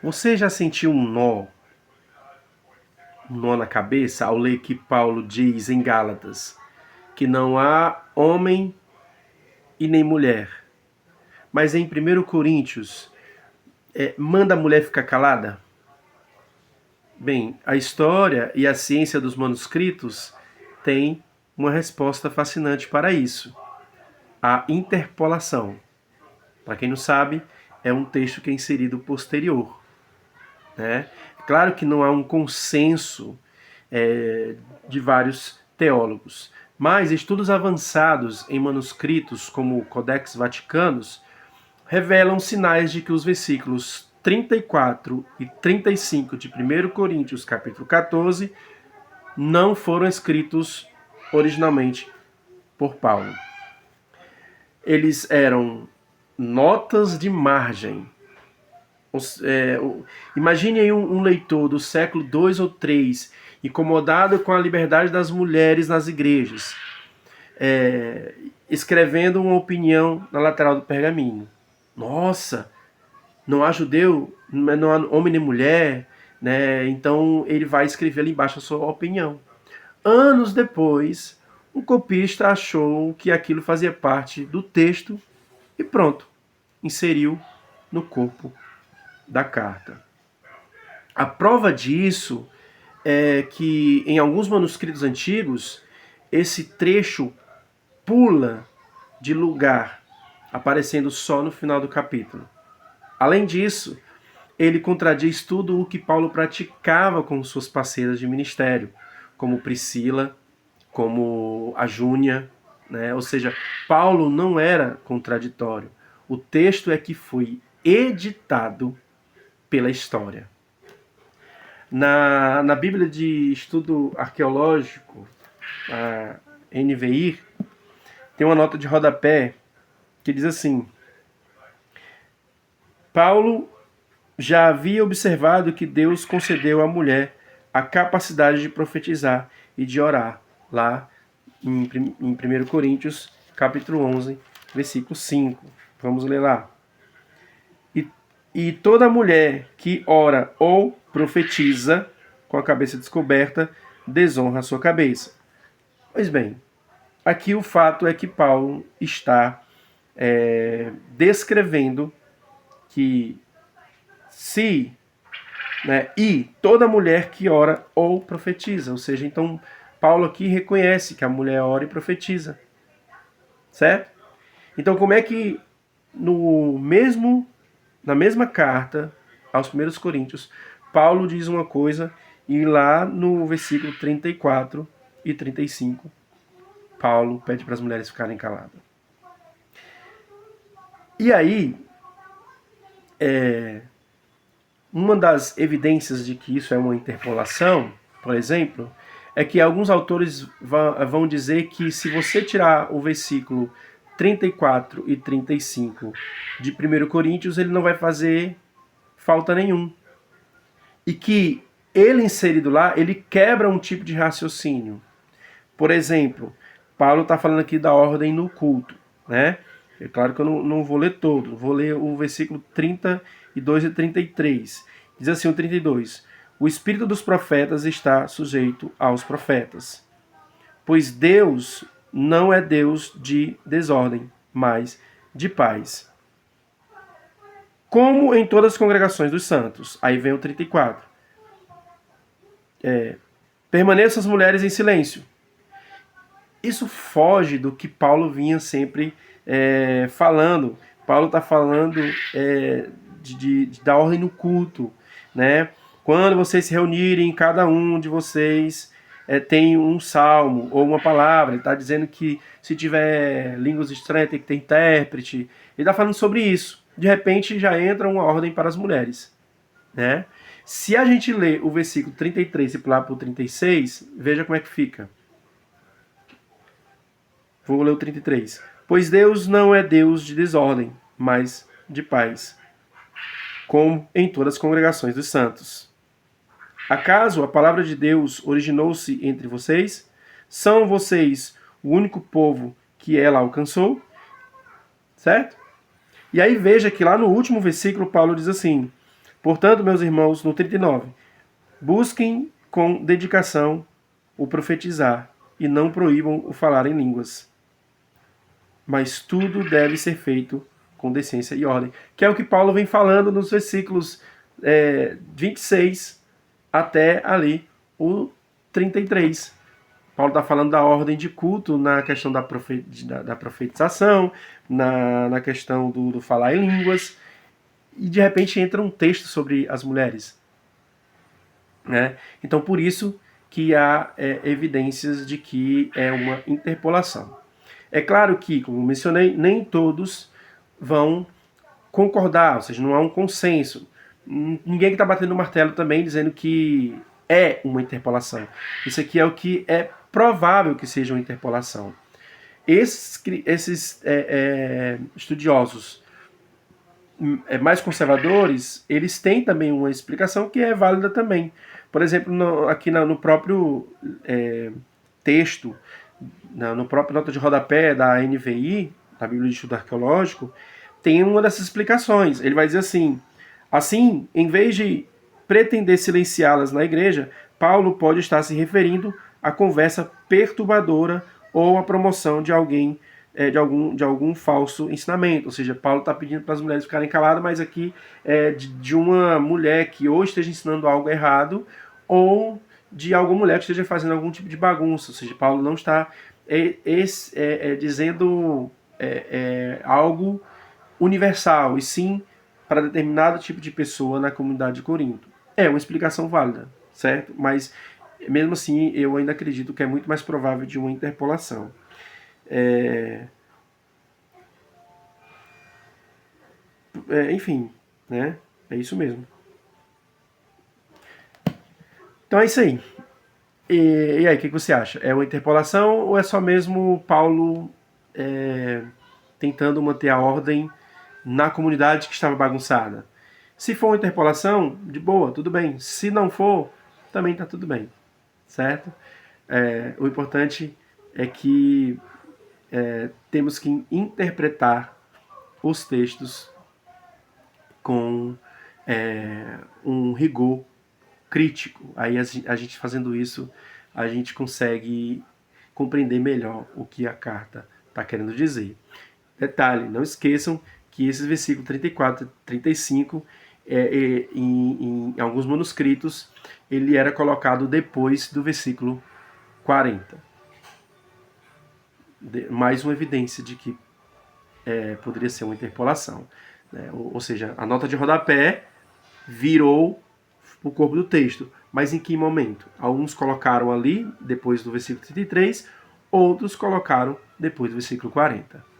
Você já sentiu um nó na cabeça ao ler que Paulo diz em Gálatas que não há homem e nem mulher, mas em 1 Coríntios manda a mulher ficar calada? Bem, a história e a ciência dos manuscritos têm uma resposta fascinante para isso: a interpolação. Para quem não sabe, é um texto que é inserido posterior, né? Claro que não há um consenso de vários teólogos, mas estudos avançados em manuscritos como o Codex Vaticanus revelam sinais de que os versículos 34 e 35 de 1 Coríntios capítulo 14 não foram escritos originalmente por Paulo. Eles eram notas de margem. Imagine aí um leitor do século II ou III, incomodado com a liberdade das mulheres nas igrejas, escrevendo uma opinião na lateral do pergaminho. Nossa, não há judeu, não há homem nem mulher, né? Então ele vai escrever ali embaixo a sua opinião. Anos depois, um copista achou que aquilo fazia parte do texto e pronto, inseriu no corpo da carta. A prova disso é que em alguns manuscritos antigos, esse trecho pula de lugar, aparecendo só no final do capítulo. Além disso, ele contradiz tudo o que Paulo praticava com suas parceiras de ministério, como Priscila, como a Júnia, né? Ou seja, Paulo não era contraditório. O texto é que foi editado pela história. Na Bíblia de Estudo Arqueológico, a NVI, tem uma nota de rodapé que diz assim: Paulo já havia observado que Deus concedeu à mulher a capacidade de profetizar e de orar, lá em 1 Coríntios, capítulo 11, versículo 5. Vamos ler lá. E toda mulher que ora ou profetiza com a cabeça descoberta desonra a sua cabeça. Pois bem, aqui o fato é que Paulo está descrevendo que e toda mulher que ora ou profetiza, ou seja, então Paulo aqui reconhece que a mulher ora e profetiza, certo? Então como é que na mesma carta aos 1 Coríntios, Paulo diz uma coisa e lá no versículo 34 e 35, Paulo pede para as mulheres ficarem caladas. E aí, uma das evidências de que isso é uma interpolação, por exemplo, é que alguns autores vão dizer que se você tirar o versículo 34 e 35 de 1 Coríntios, ele não vai fazer falta nenhum. E que ele inserido lá, ele quebra um tipo de raciocínio. Por exemplo, Paulo está falando aqui da ordem no culto, né? É claro que eu não vou ler todo, vou ler o versículo 32 e 33. Diz assim o 32: O espírito dos profetas está sujeito aos profetas, pois Deus não é Deus de desordem, mas de paz. Como em todas as congregações dos santos. Aí vem o 34. Permaneçam as mulheres em silêncio. Isso foge do que Paulo vinha sempre falando. Paulo está falando da ordem no culto, né? Quando vocês se reunirem, cada um de vocês tem um salmo ou uma palavra. Ele está dizendo que se tiver línguas estranhas tem que ter intérprete. Ele está falando sobre isso. De repente já entra uma ordem para as mulheres, né? Se a gente ler o versículo 33 e pular para o 36, veja como é que fica. Vou ler o 33. Pois Deus não é Deus de desordem, mas de paz, como em todas as congregações dos santos. Acaso a palavra de Deus originou-se entre vocês? São vocês o único povo que ela alcançou? Certo? E aí veja que lá no último versículo Paulo diz assim: Portanto, meus irmãos, no 39, busquem com dedicação o profetizar e não proíbam o falar em línguas. Mas tudo deve ser feito com decência e ordem. Que é o que Paulo vem falando nos versículos 26 até ali o 33. Paulo está falando da ordem de culto na questão da profetização, na questão do falar em línguas, e de repente entra um texto sobre as mulheres. Né? Então, por isso que há evidências de que é uma interpolação. É claro que, como mencionei, nem todos vão concordar, ou seja, não há um consenso. Ninguém que está batendo o martelo também dizendo que é uma interpolação. Isso aqui é o que é provável que seja uma interpolação. Esses estudiosos mais conservadores, eles têm também uma explicação que é válida também. Por exemplo, aqui no próprio texto, no próprio nota de rodapé da NVI, da Bíblia de Estudo Arqueológico, tem uma dessas explicações. Ele vai dizer assim, em vez de pretender silenciá-las na igreja, Paulo pode estar se referindo à conversa perturbadora ou à promoção de alguém, de algum falso ensinamento. Ou seja, Paulo está pedindo para as mulheres ficarem caladas, mas aqui é de uma mulher que ou esteja ensinando algo errado, ou de alguma mulher que esteja fazendo algum tipo de bagunça. Ou seja, Paulo não está dizendo algo universal, e sim para determinado tipo de pessoa na comunidade de Corinto. É uma explicação válida, certo? Mas, mesmo assim, eu ainda acredito que é muito mais provável de uma interpolação. Enfim, né? É isso mesmo. Então é isso aí. E aí, o que você acha? É uma interpolação ou é só mesmo Paulo tentando manter a ordem na comunidade que estava bagunçada? Se for uma interpolação, de boa, tudo bem. Se não for, também está tudo bem, certo? O importante é que temos que interpretar os textos com um rigor crítico. Aí a gente fazendo isso, a gente consegue compreender melhor o que a carta está querendo dizer. Detalhe, não esqueçam que esses versículos 34 e 35, em alguns manuscritos, ele era colocado depois do versículo 40. Mais uma evidência de que poderia ser uma interpolação. Né? Ou seja, a nota de rodapé virou o corpo do texto. Mas em que momento? Alguns colocaram ali, depois do versículo 33, outros colocaram depois do versículo 40.